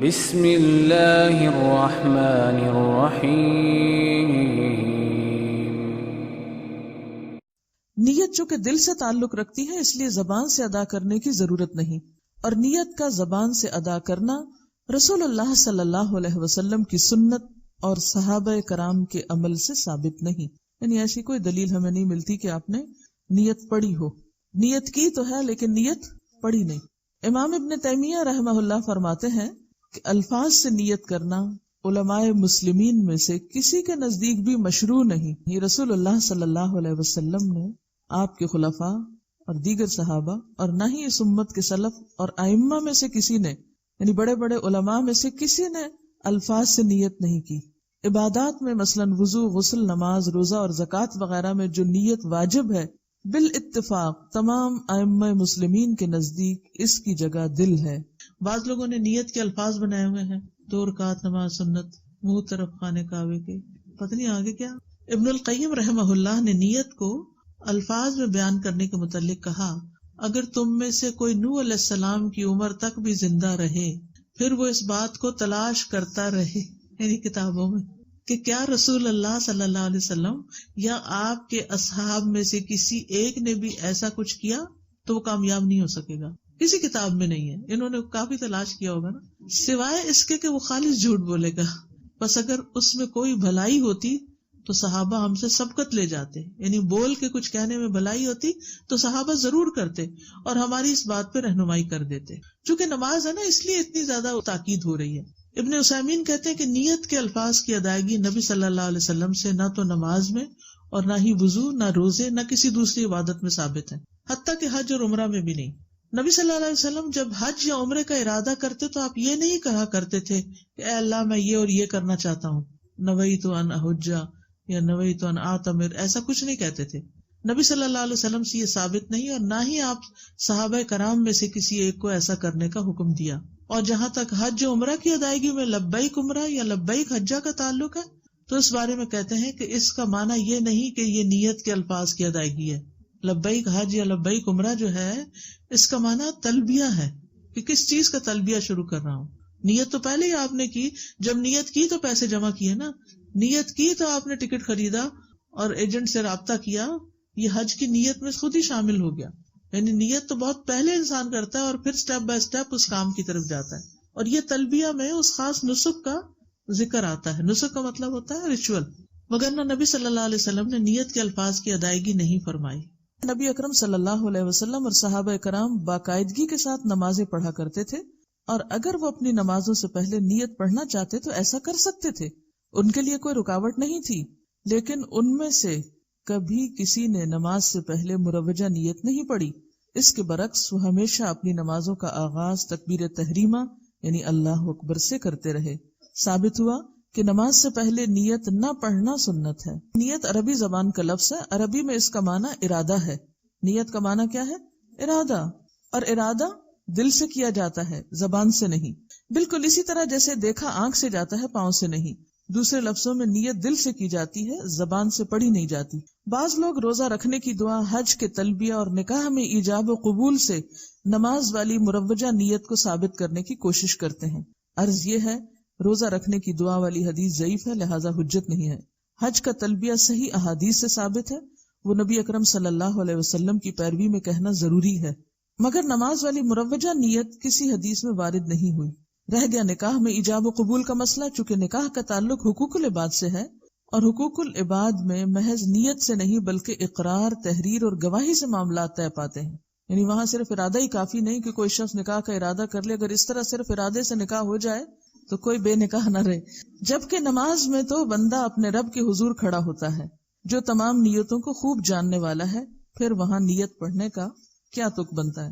بسم اللہ الرحمن الرحیم. نیت چونکہ دل سے تعلق رکھتی ہے اس لیے زبان سے ادا کرنے کی ضرورت نہیں، اور نیت کا زبان سے ادا کرنا رسول اللہ صلی اللہ علیہ وسلم کی سنت اور صحابہ کرام کے عمل سے ثابت نہیں. یعنی ایسی کوئی دلیل ہمیں نہیں ملتی کہ آپ نے نیت پڑھی ہو. نیت کی تو ہے لیکن نیت پڑھی نہیں. امام ابن تیمیہ رحمہ اللہ فرماتے ہیں کہ الفاظ سے نیت کرنا علماء مسلمین میں سے کسی کے نزدیک بھی مشروع نہیں. یہ رسول اللہ صلی اللہ علیہ وسلم نے، آپ کے خلفاء اور دیگر صحابہ، اور نہ ہی اس امت کے سلف اور ائمہ میں سے کسی نے، یعنی بڑے بڑے علماء میں سے کسی نے الفاظ سے نیت نہیں کی. عبادات میں مثلاً وضو، غسل، نماز، روزہ اور زکوٰۃ وغیرہ میں جو نیت واجب ہے، بالاتفاق تمام ائمہ مسلمین کے نزدیک اس کی جگہ دل ہے. بعض لوگوں نے نیت کے الفاظ بنائے ہوئے ہیں، 2 رکعت نماز سنت، منہ طرف خانے کعبے کے، پتہ نہیں آگے کیا. ابن القیم رحمہ اللہ نے نیت کو الفاظ میں بیان کرنے کے متعلق کہا، اگر تم میں سے کوئی نوح علیہ السلام کی عمر تک بھی زندہ رہے پھر وہ اس بات کو تلاش کرتا رہے، یعنی کتابوں میں، کہ کیا رسول اللہ صلی اللہ علیہ وسلم یا آپ کے اصحاب میں سے کسی ایک نے بھی ایسا کچھ کیا، تو وہ کامیاب نہیں ہو سکے گا. کسی کتاب میں نہیں ہے. انہوں نے کافی تلاش کیا ہوگا نا، سوائے اس کے کہ وہ خالص جھوٹ بولے گا. بس اگر اس میں کوئی بھلائی ہوتی تو صحابہ ہم سے سبقت لے جاتے، یعنی بول کے کچھ کہنے میں بھلائی ہوتی تو صحابہ ضرور کرتے اور ہماری اس بات پہ رہنمائی کر دیتے. چونکہ نماز ہے نا، اس لیے اتنی زیادہ تاکید ہو رہی ہے. ابن عثیمین کہتے ہیں کہ نیت کے الفاظ کی ادائیگی نبی صلی اللہ علیہ وسلم سے نہ تو نماز میں اور نہ ہی وضو، نہ روزے، نہ کسی دوسری عبادت میں ثابت ہے، حتیٰ کہ حج اور عمرہ میں بھی نہیں. نبی صلی اللہ علیہ وسلم جب حج یا عمرے کا ارادہ کرتے تو آپ یہ نہیں کہا کرتے تھے کہ اے اللہ میں یہ اور یہ کرنا چاہتا ہوں، نویت ان احج یا نویت ان اعتمر، ایسا کچھ نہیں کہتے تھے. نبی صلی اللہ علیہ وسلم سے یہ ثابت نہیں، اور نہ ہی آپ صحابہ کرام میں سے کسی ایک کو ایسا کرنے کا حکم دیا. اور جہاں تک حج عمرہ کی ادائیگی میں لبیک عمرہ یا لبیک حجہ کا تعلق ہے تو اس بارے میں کہتے ہیں کہ اس کا معنی یہ نہیں کہ یہ نیت کے الفاظ کی ادائیگی ہے. لبیک حج یا لبیک عمرہ جو ہے اس کا معنی تلبیہ ہے، کہ کس چیز کا تلبیہ شروع کر رہا ہوں. نیت تو پہلے ہی آپ نے کی، جب نیت کی تو پیسے جمع کیے نا، نیت کی تو آپ نے ٹکٹ خریدا اور ایجنٹ سے رابطہ کیا، یہ حج کی نیت میں خود ہی شامل ہو گیا. یعنی نیت تو بہت پہلے انسان کرتا ہے اور پھر سٹیپ بائی سٹیپ اس کام کی طرف جاتا ہے. اور یہ تلبیہ میں اس خاص نسک کا ذکر آتا ہے. نسک کا مطلب ہوتا ہے ریچول، مگر نہ نبی صلی اللہ علیہ وسلم نے نیت کے الفاظ کی ادائیگی نہیں فرمائی. نبی اکرم صلی اللہ علیہ وسلم اور صحابہ کرام باقاعدگی کے ساتھ نمازیں پڑھا کرتے تھے، اور اگر وہ اپنی نمازوں سے پہلے نیت پڑھنا چاہتے تو ایسا کر سکتے تھے، ان کے لیے کوئی رکاوٹ نہیں تھی. لیکن ان میں سے کبھی کسی نے نماز سے پہلے مروجہ نیت نہیں پڑھی. اس کے برعکس وہ ہمیشہ اپنی نمازوں کا آغاز تکبیر تحریمہ یعنی اللہ اکبر سے کرتے رہے. ثابت ہوا کہ نماز سے پہلے نیت نہ پڑھنا سنت ہے. نیت عربی زبان کا لفظ ہے، عربی میں اس کا معنی ارادہ ہے. نیت کا معنی کیا ہے؟ ارادہ. اور ارادہ دل سے کیا جاتا ہے، زبان سے نہیں. بالکل اسی طرح جیسے دیکھا آنکھ سے جاتا ہے، پاؤں سے نہیں. دوسرے لفظوں میں نیت دل سے کی جاتی ہے، زبان سے پڑھی نہیں جاتی. بعض لوگ روزہ رکھنے کی دعا، حج کے تلبیہ اور نکاح میں ایجاب و قبول سے نماز والی مروجہ نیت کو ثابت کرنے کی کوشش کرتے ہیں. عرض یہ ہے روزہ رکھنے کی دعا والی حدیث ضعیف ہے، لہذا حجت نہیں ہے. حج کا تلبیہ صحیح احادیث سے ثابت ہے، وہ نبی اکرم صلی اللہ علیہ وسلم کی پیروی میں کہنا ضروری ہے. مگر نماز والی مروجہ نیت کسی حدیث میں وارد نہیں ہوئی. رہ گیا نکاح میں ایجاب و قبول کا مسئلہ. چونکہ نکاح کا تعلق حقوق العباد سے ہے اور حقوق العباد میں محض نیت سے نہیں بلکہ اقرار، تحریر اور گواہی سے معاملات طے پاتے ہیں. یعنی وہاں صرف ارادہ ہی کافی نہیں کہ کوئی شخص نکاح کا ارادہ کر لے. اگر اس طرح صرف ارادے سے نکاح ہو جائے تو کوئی بے نکاح نہ رہے. جبکہ نماز میں تو بندہ اپنے رب کے حضور کھڑا ہوتا ہے جو تمام نیتوں کو خوب جاننے والا ہے. پھر وہاں نیت پڑھنے کا کیا تک بنتا ہے؟